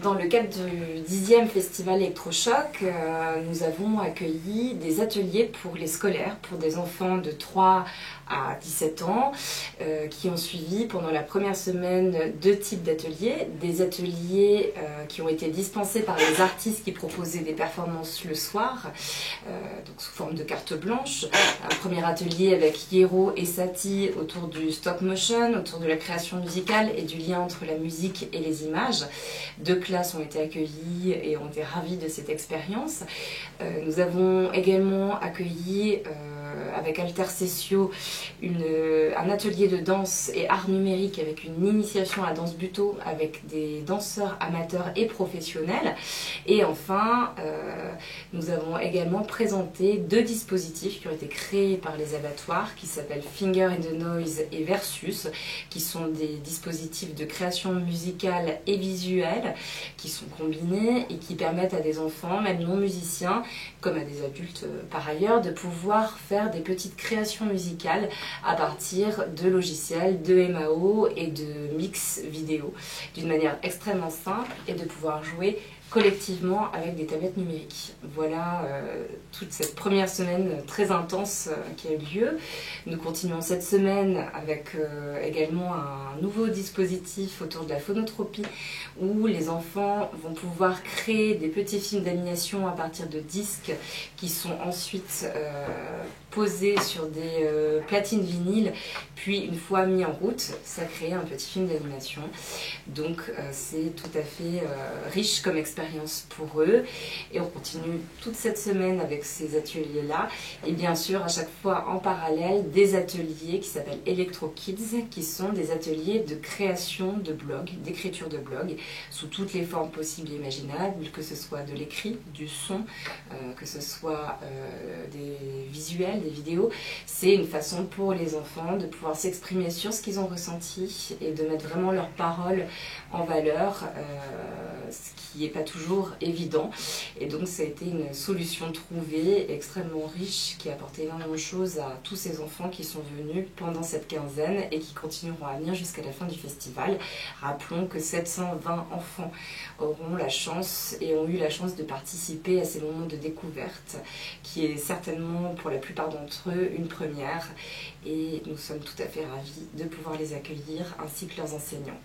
Dans le cadre du 10e festival électrochoc, nous avons accueilli des ateliers pour les scolaires, pour des enfants de 3 à 17 ans, qui ont suivi pendant la première semaine 2 types d'ateliers. Des ateliers qui ont été dispensés par les artistes qui proposaient des performances le soir, donc sous forme de carte blanche. Un premier atelier avec Hiero et Satie autour du stop motion, autour de la création musicale et du lien entre la musique et les images. 2 classes ont été accueillies et ont été ravies de cette expérience. Nous avons également accueilli avec Altersessio un atelier de danse et art numérique avec une initiation à danse buto avec des danseurs amateurs et professionnels. Et enfin, nous avons également présenté 2 dispositifs qui ont été créés par les abattoirs qui s'appellent Finger in the Noise et Versus, qui sont des dispositifs de création musicale et visuelle qui sont combinés et qui permettent à des enfants, même non musiciens, comme à des adultes par ailleurs, de pouvoir faire des petites créations musicales à partir de logiciels, de MAO et de mix vidéo, d'une manière extrêmement simple, et de pouvoir jouer collectivement avec des tablettes numériques. Voilà toute cette première semaine très intense qui a eu lieu. Nous continuons cette semaine avec également un nouveau dispositif autour de la phonotropie où les enfants vont pouvoir créer des petits films d'animation à partir de disques qui sont ensuite posés sur des platines vinyles, puis une fois mis en route, ça crée un petit film d'animation. Donc c'est tout à fait riche comme expérience pour eux, et on continue toute cette semaine avec ces ateliers-là, et bien sûr à chaque fois en parallèle des ateliers qui s'appellent Electro Kids, qui sont des ateliers de création de blogs, d'écriture de blogs, sous toutes les formes possibles et imaginables, que ce soit de l'écrit, du son, que ce soit des visuels, des vidéos. C'est une façon pour les enfants de pouvoir s'exprimer sur ce qu'ils ont ressenti et de mettre vraiment leurs paroles en valeur, ce qui n'est pas toujours évident. Et donc ça a été une solution trouvée, extrêmement riche, qui a apporté énormément de choses à tous ces enfants qui sont venus pendant cette quinzaine et qui continueront à venir jusqu'à la fin du festival. Rappelons que 720 enfants auront la chance et ont eu la chance de participer à ces moments de découverte, qui est certainement pour la plupart d'entre eux une première, et nous sommes tout à fait ravis de pouvoir les accueillir ainsi que leurs enseignants.